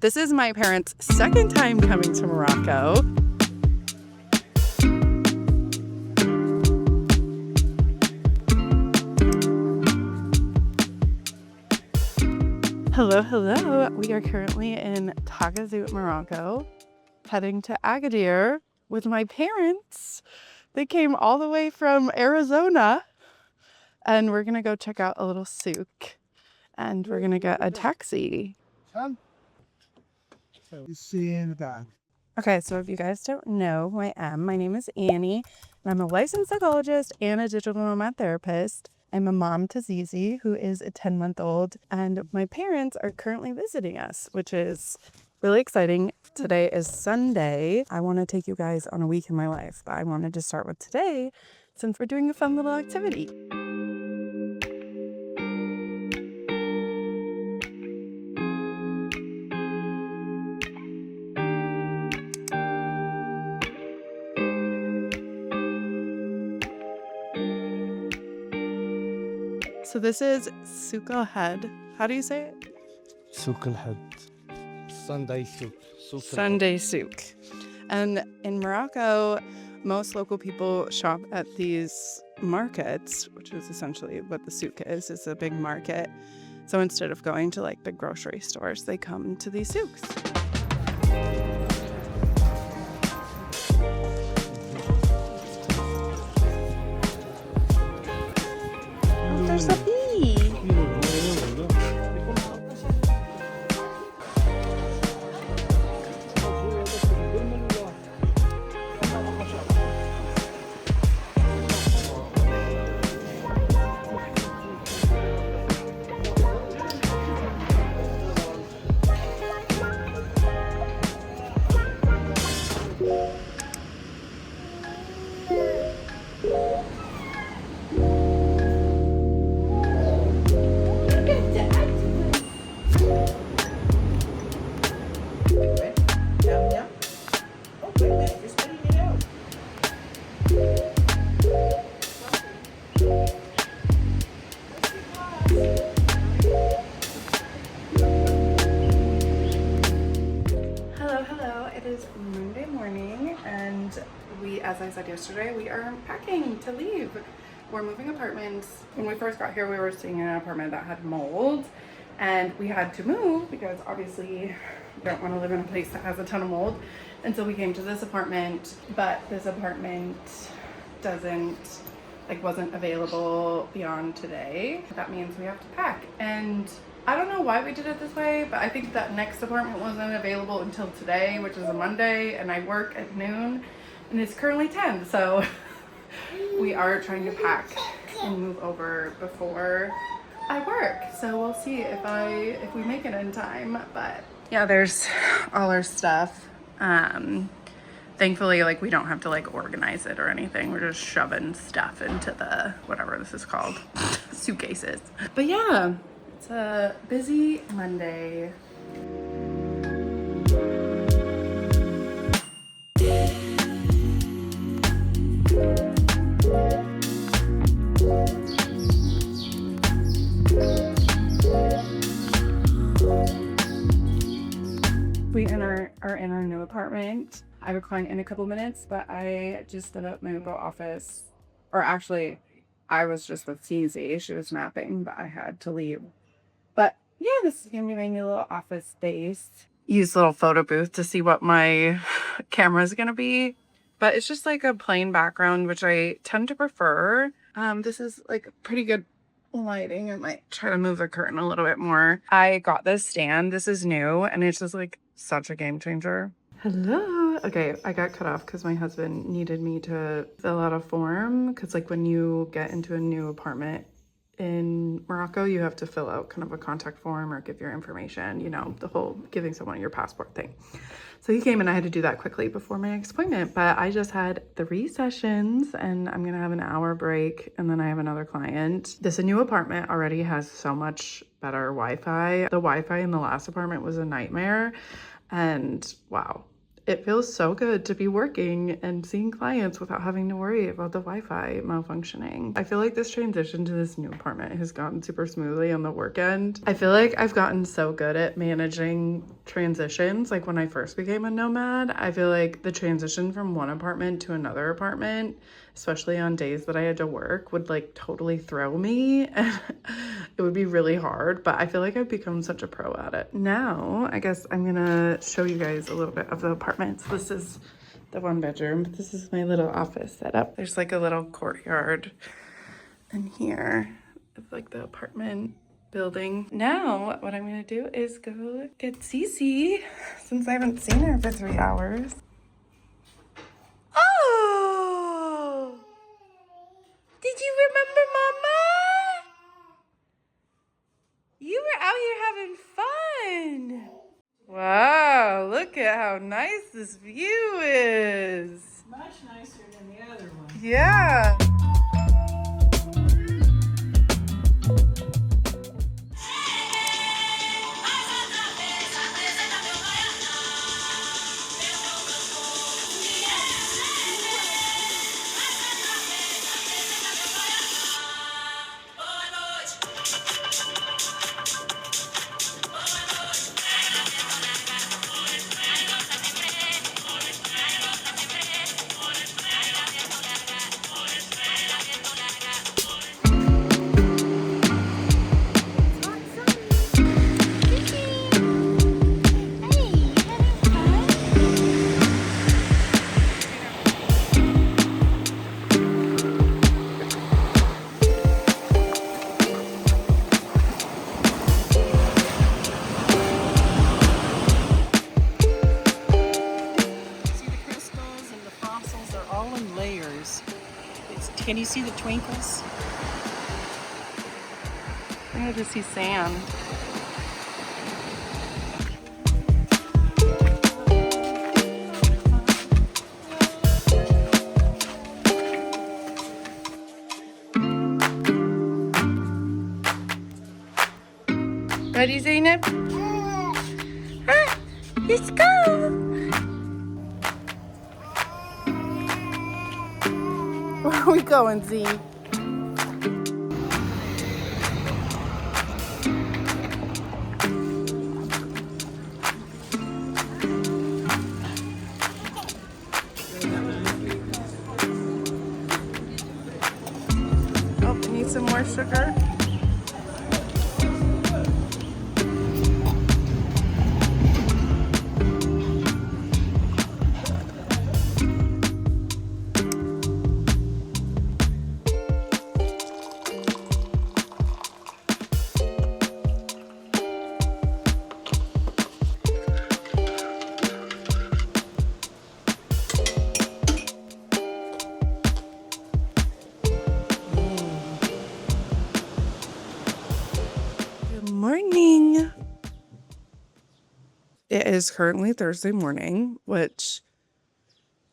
This is my parents' second time coming to Morocco. Hello. We are currently in Zz, Morocco, heading to Agadir with my parents. They came all the way from Arizona, and we're gonna go check out a little souk, and we're gonna get a taxi. Okay, so if you guys don't know who I am, my name is Annie, and I'm a licensed psychologist and a digital nomad therapist. I'm a mom to Zz, who is a 10-month-old, and my parents are currently visiting us, which is really exciting. Today is Sunday. I want to take you guys on a week in my life, but I wanted to start with today since we're doing a fun little activity. So this is souk al-had. How do you say it? Souk al-had. Sunday souk. Sunday souk. And in Morocco, most local people shop at these markets, which is essentially what the souk is. It's a big market. So instead of going to like big grocery stores, they come to these souks. There's a bee. Hello. It is Monday morning, and as I said yesterday, we are packing to leave. We're moving apartments. When we first got here, we were staying in an apartment that had mold, and we had to move because obviously you don't want to live in a place that has a ton of mold. And so we came to this apartment, but this apartment wasn't available beyond today. That means we have to pack, and I don't know why we did it this way, but I think that next apartment wasn't available until today, which is a Monday, and I work at noon, and it's currently 10, so we are trying to pack and move over before I work. So we'll see if we make it in time. But yeah, there's all our stuff. Thankfully, we don't have to organize it or anything. We're just shoving stuff into the whatever this is called suitcases. But yeah, it's a busy Monday. We are in our new apartment. I have a client in a couple minutes, but I just set up my mobile office. Or actually, I was just with Zz. She was napping, but I had to leave. But yeah, this is gonna be my new little office space. Use a little photo booth to see what my camera is gonna be. But it's just like a plain background, which I tend to prefer. This is pretty good lighting. I might try to move the curtain a little bit more. I got this stand. This is new, and it's just such a game changer. Hello. Okay, I got cut off because my husband needed me to fill out a form, because when you get into a new apartment in Morocco, you have to fill out kind of a contact form or give your information, the whole giving someone your passport thing. So he came and I had to do that quickly before my next appointment, but I just had 3 sessions and I'm gonna have an hour break and then I have another client. This new apartment already has so much better Wi-Fi. The Wi-Fi in the last apartment was a nightmare, and wow, It feels so good to be working and seeing clients without having to worry about the Wi-Fi malfunctioning. I feel like this transition to this new apartment has gone super smoothly on the work end. I feel like I've gotten so good at managing transitions. Like when I first became a nomad, I feel like the transition from one apartment to another apartment, especially on days that I had to work, would like totally throw me and it would be really hard, but I feel like I've become such a pro at it. Now, I guess I'm gonna show you guys a little bit of the apartment. So this is the one bedroom, but this is my little office setup. There's like a little courtyard in here of like the apartment building. Now, what I'm gonna do is go get Cece since I haven't seen her for 3 hours. Oh! Did you remember Mama? You were out here having fun. Wow, look at how nice this view is. Much nicer than the other one. Yeah. Can you see the twinkles? I had to see sand. Ready, Zainab? Let's go! Where are we going, Z? Oh, need some more sugar? Morning. It is currently Thursday morning, which,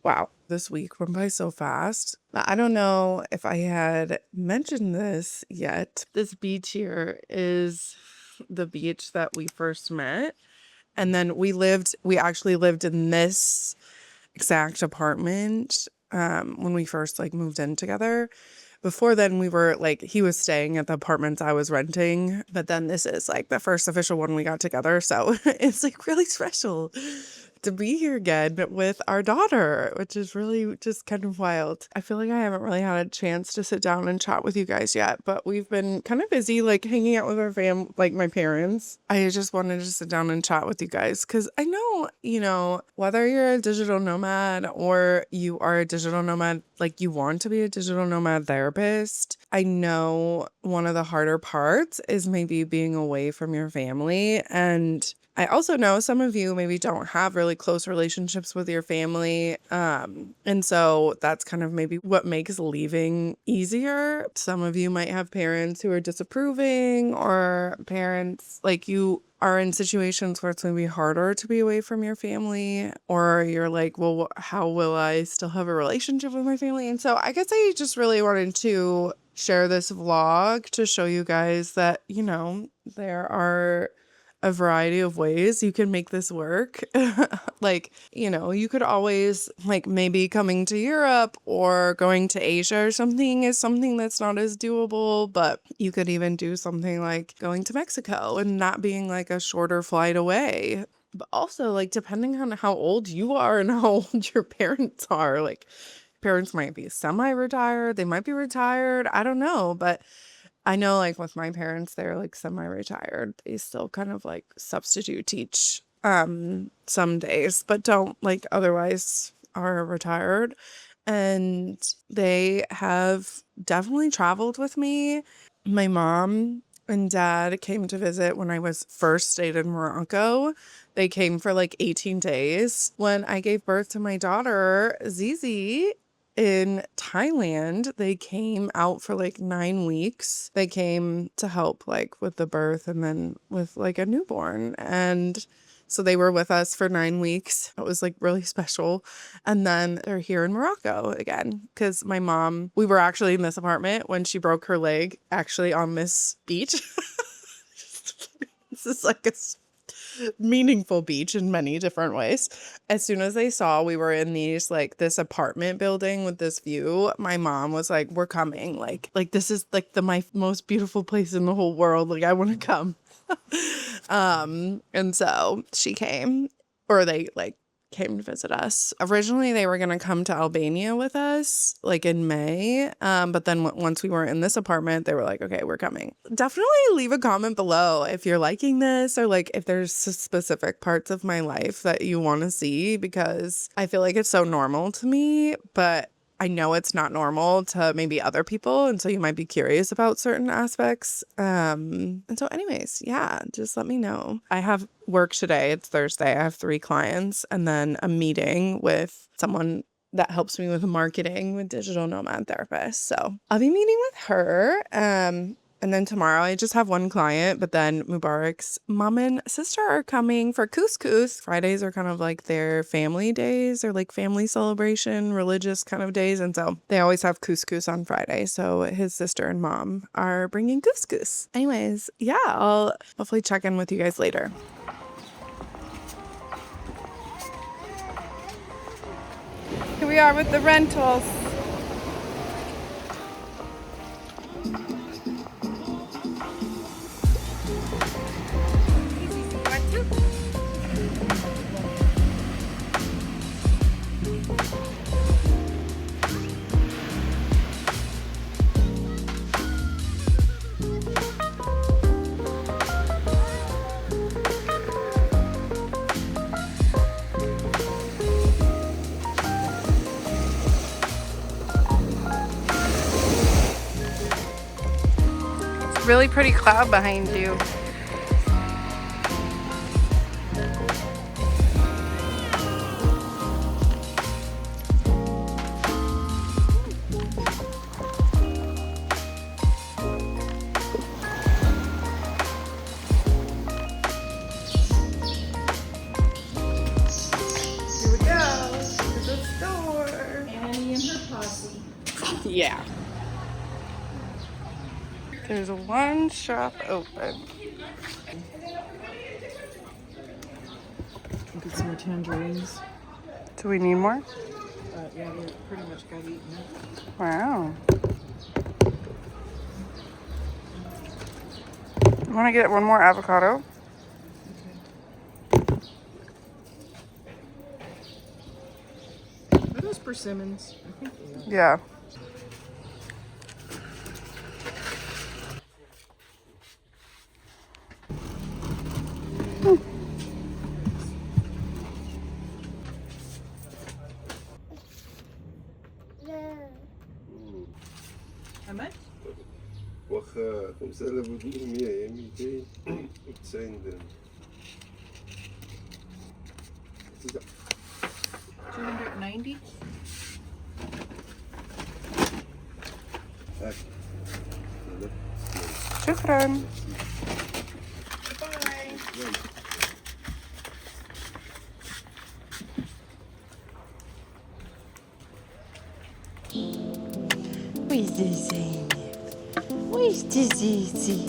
wow, this week went by so fast. I don't know if I had mentioned this yet. This beach here is the beach that we first met. And then we actually lived in this exact apartment when we first like moved in together. Before then, we were like, he was staying at the apartments I was renting, but then this is like the first official one we got together. So it's like really special to be here again with our daughter, which is really just kind of wild. I feel like I haven't really had a chance to sit down and chat with you guys yet, but we've been kind of busy like hanging out with our like my parents. I just wanted to sit down and chat with you guys because I know, whether you're a digital nomad or you are a digital nomad, like you want to be a digital nomad therapist, I know one of the harder parts is maybe being away from your family. And I also know some of you maybe don't have really close relationships with your family. And so that's kind of maybe what makes leaving easier. Some of you might have parents who are disapproving, or parents like you are in situations where it's going to be harder to be away from your family, or you're like, well, how will I still have a relationship with my family? And so I guess I just really wanted to share this vlog to show you guys that, there are a variety of ways you can make this work. Like, you know, you could always, like, maybe coming to Europe or going to Asia or something is something that's not as doable, but you could even do something like going to Mexico and not being like a shorter flight away. But also, like, depending on how old you are and how old your parents are, like, parents might be semi-retired, they might be retired, I don't know, but I know, like, with my parents, they're, like, semi-retired. They still kind of, like, substitute teach, some days, but don't, like, otherwise are retired. And they have definitely traveled with me. My mom and dad came to visit when I was first stayed in Morocco. They came for, like, 18 days. When I gave birth to my daughter, Zz, in Thailand, they came out for like 9 weeks. They came to help like with the birth and then with like a newborn. And so they were with us for 9 weeks. It was like really special. And then they're here in Morocco again because my mom, we were actually in this apartment when she broke her leg, actually on this beach. This is like a meaningful beach in many different ways. As soon as they saw we were in these like this apartment building with this view, my mom was like, we're coming, like this is like my most beautiful place in the whole world, like I want to come. And so she came, or they like came to visit us. Originally they were going to come to Albania with us like in May, but then once we were in this apartment, they were like, okay, we're coming. Definitely leave a comment below if you're liking this, or like if there's specific parts of my life that you want to see, because I feel like it's so normal to me, but I know it's not normal to maybe other people, and so you might be curious about certain aspects. And so anyways, yeah, just let me know. I have work today. It's Thursday. I have 3 clients and then a meeting with someone that helps me with marketing with Digital Nomad Therapist. So I'll be meeting with her. And then tomorrow I just have 1 client, but then Mubarak's mom and sister are coming for couscous. Fridays are kind of like their family days, or like family celebration, religious kind of days. And so they always have couscous on Friday. So his sister and mom are bringing couscous. Anyways, yeah, I'll hopefully check in with you guys later. Here we are with the rentals. Really pretty cloud behind you. Here we go to the store. Annie and her posse. Yeah. There's 1 shop open. Get some more tangerines. Do we need more? Yeah, we pretty much got eaten up. Wow. You want to get 1 more avocado? Are those persimmons? I think they are. Yeah. How much? واخا 5800 هي 290 درهم. 290? هاك. شكرا. Where's the Zainab? Where's the Zizi?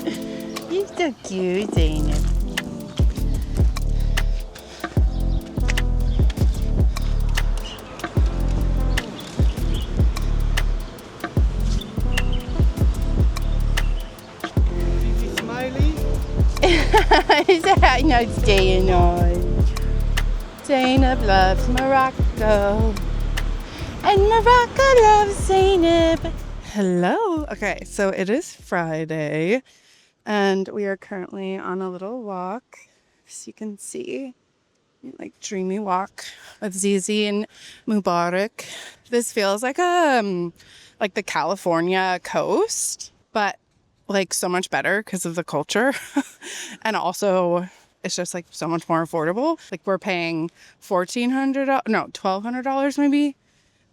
You're so cute, Zainab. Smiley. I'm not staying on. Zainab loves Morocco. And Morocco loves Zainab. Hello. Okay, so it is Friday, and we are currently on a little walk, as you can see, like dreamy walk with Zz and Mubarak. This feels like like the California coast, but like so much better because of the culture, and also it's just like so much more affordable. Like we're paying $1,200 maybe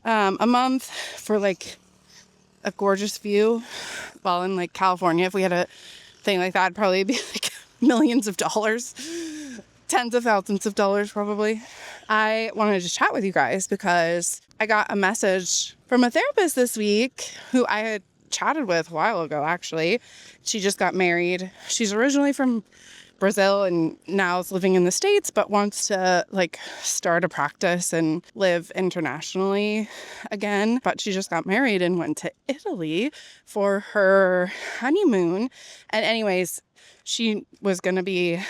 a month for like a gorgeous view, while in like California, if we had a thing like that, it'd probably be like millions of dollars, tens of thousands of dollars probably. I wanted to chat with you guys because I got a message from a therapist this week who I had chatted with a while ago, actually. She just got married. She's originally from Brazil and now is living in the States, but wants to like start a practice and live internationally again. But she just got married and went to Italy for her honeymoon. And anyways, she was going to be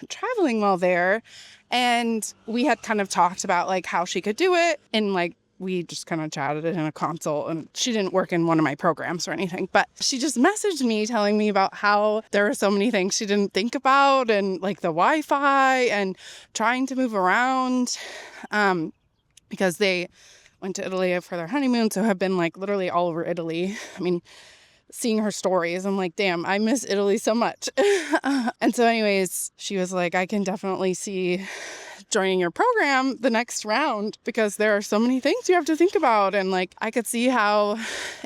traveling while there. And we had kind of talked about like how she could do it, and like we just kind of chatted in a consult, and she didn't work in one of my programs or anything, but she just messaged me telling me about how there are so many things she didn't think about, and like the Wi-Fi and trying to move around, because they went to Italy for their honeymoon, so have been like literally all over Italy. I mean, seeing her stories, I'm like, damn, I miss Italy so much. And so anyways, she was like, I can definitely see joining your program the next round because there are so many things you have to think about, and like I could see how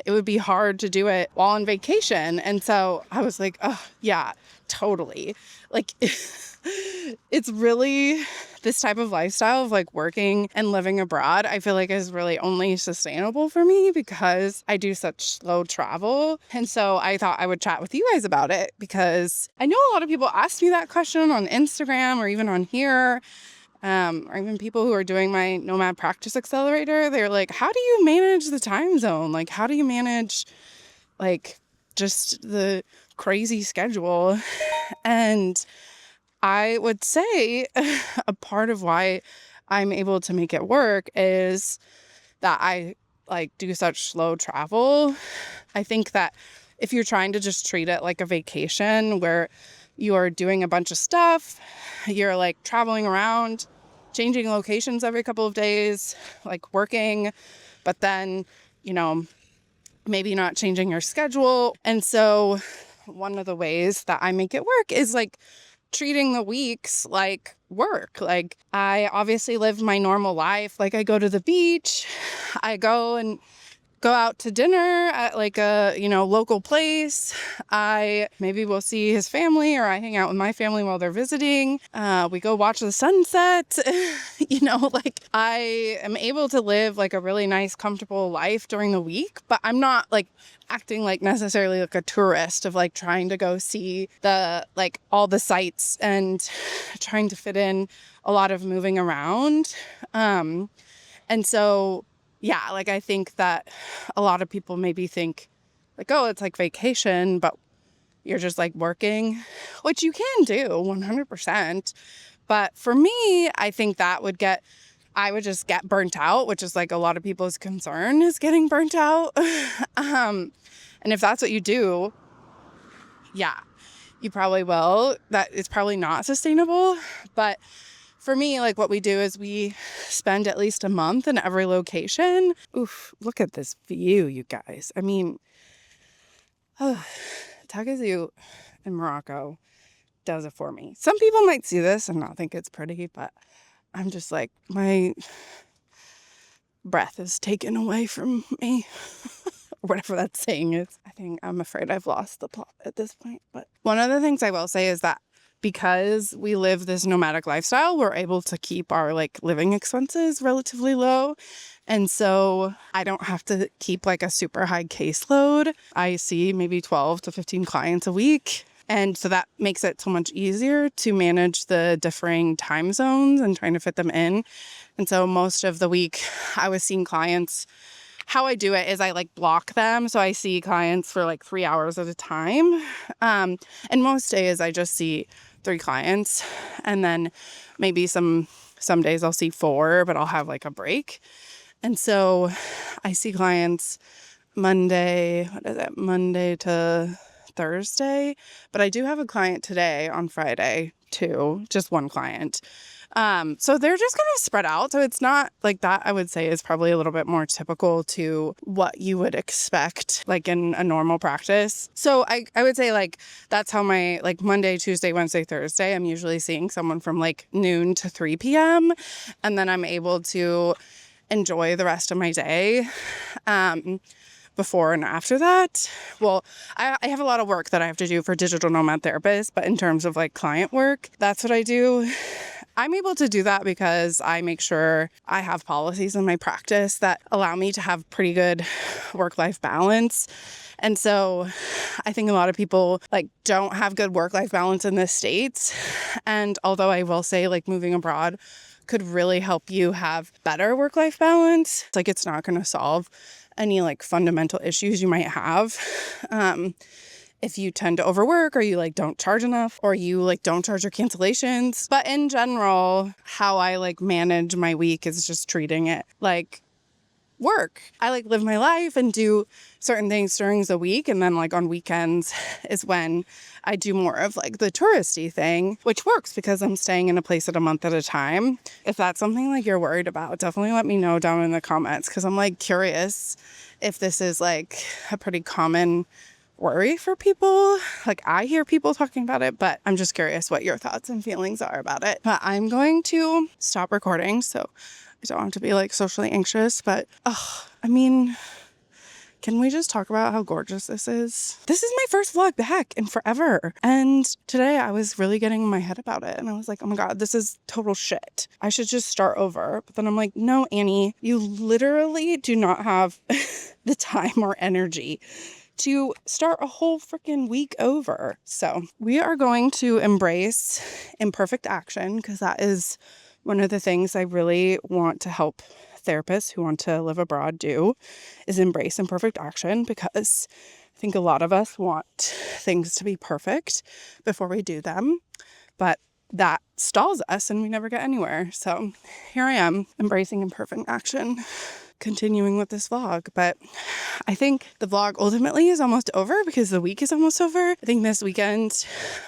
it would be hard to do it while on vacation. And so I was like, oh yeah, totally. Like it's really this type of lifestyle of like working and living abroad, I feel like is really only sustainable for me because I do such slow travel. And so I thought I would chat with you guys about it because I know a lot of people ask me that question on Instagram or even on here. Or even people who are doing my Nomad Practice Accelerator, they're like, how do you manage the time zone? Like, how do you manage, like, just the crazy schedule? And I would say a part of why I'm able to make it work is that I, like, do such slow travel. I think that if you're trying to just treat it like a vacation where you are doing a bunch of stuff, you're like traveling around, changing locations every couple of days, like working, but then, you know, maybe not changing your schedule. And so one of the ways that I make it work is like treating the weeks like work. Like I obviously live my normal life. Like I go to the beach, I go out to dinner at like a, you know, local place. I maybe will see his family, or I hang out with my family while they're visiting. We go watch the sunset. You know, like I am able to live like a really nice, comfortable life during the week, but I'm not like acting like necessarily like a tourist of like trying to go see the like all the sites and trying to fit in a lot of moving around. And so yeah, like I think that a lot of people maybe think like, oh, it's like vacation, but you're just like working, which you can do 100%. But for me, I think that I would just get burnt out, which is like a lot of people's concern is getting burnt out. And if that's what you do, yeah, you probably will. That is probably not sustainable. But for me, like what we do is we spend at least a month in every location. Oof, look at this view, you guys. I mean, Tagazu in Morocco does it for me. Some people might see this and not think it's pretty, but I'm just like, my breath is taken away from me. Or whatever that saying is. I'm afraid I've lost the plot at this point. But one of the things I will say is that because we live this nomadic lifestyle, we're able to keep our like living expenses relatively low. And so I don't have to keep like a super high caseload. I see maybe 12 to 15 clients a week. And so that makes it so much easier to manage the differing time zones and trying to fit them in. And so most of the week I was seeing clients. How I do it is I like block them. So I see clients for like 3 hours at a time. And most days I just see 3 clients, and then maybe some days I'll see 4, but I'll have like a break. And so I see clients Monday to Thursday, but I do have a client today on Friday too, just one client. So they're just kind of spread out. So it's not like that, I would say, is probably a little bit more typical to what you would expect like in a normal practice. So I would say like that's how my like Monday, Tuesday, Wednesday, Thursday, I'm usually seeing someone from like noon to 3 p.m. And then I'm able to enjoy the rest of my day. Before and after that, well, I have a lot of work that I have to do for digital nomad therapists, but in terms of like client work, that's what I do. I'm able to do that because I make sure I have policies in my practice that allow me to have pretty good work-life balance. And so I think a lot of people like don't have good work-life balance in the States. And although I will say like moving abroad could really help you have better work-life balance, it's like it's not going to solve any like fundamental issues you might have. If you tend to overwork, or you like don't charge enough, or you like don't charge your cancellations. But in general, how I like manage my week is just treating it like work. I like live my life and do certain things during the week. And then like on weekends is when I do more of like the touristy thing, which works because I'm staying in a place at a month at a time. If that's something like you're worried about, definitely let me know down in the comments, because I'm like curious if this is like a pretty common worry for people. Like I hear people talking about it, but I'm just curious what your thoughts and feelings are about it. But I'm going to stop recording so I don't have to be like socially anxious. But I mean, can we just talk about how gorgeous this is? This is my first vlog back in forever. And today I was really getting in my head about it. And I was like, oh my God, this is total shit. I should just start over. But then I'm like, no, Annie, you literally do not have the time or energy to start a whole freaking week over. So we are going to embrace imperfect action, because that is one of the things I really want to help therapists who want to live abroad do, is embrace imperfect action, because I think a lot of us want things to be perfect before we do them, but that stalls us and we never get anywhere. So here I am embracing imperfect action, continuing with this vlog. But I think the vlog ultimately is almost over because the week is almost over. I think this weekend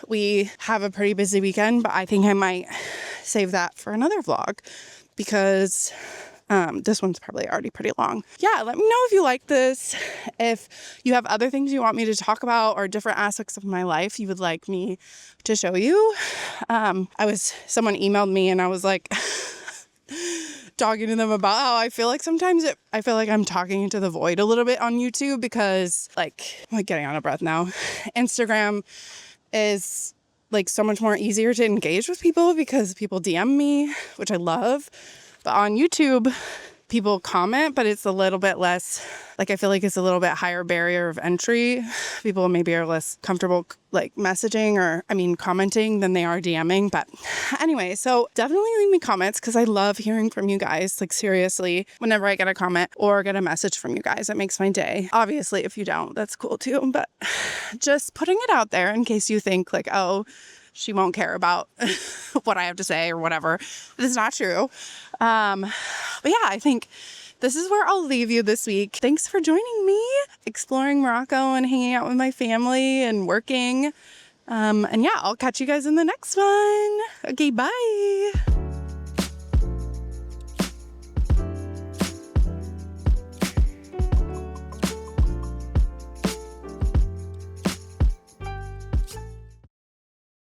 we have a pretty busy weekend, but I think I might save that for another vlog, because this one's probably already pretty long. Yeah, let me know if you like this, if you have other things you want me to talk about or different aspects of my life you would like me to show you. Someone emailed me and I was like talking to them about how I feel like sometimes I feel like I'm talking into the void a little bit on YouTube, because like I'm like getting out of breath now. Instagram is like so much more easier to engage with people because people DM me, which I love. But on YouTube, people comment, but it's a little bit less, like I feel like it's a little bit higher barrier of entry. People maybe are less comfortable like messaging or commenting than they are DMing. But anyway, so definitely leave me comments, because I love hearing from you guys. Like seriously, whenever I get a comment or get a message from you guys, it makes my day. Obviously, if you don't, that's cool too. But just putting it out there in case you think like, oh, she won't care about what I have to say or whatever. This is not true. But yeah, I think this is where I'll leave you this week. Thanks for joining me, exploring Morocco and hanging out with my family and working. And yeah, I'll catch you guys in the next one. Okay, bye.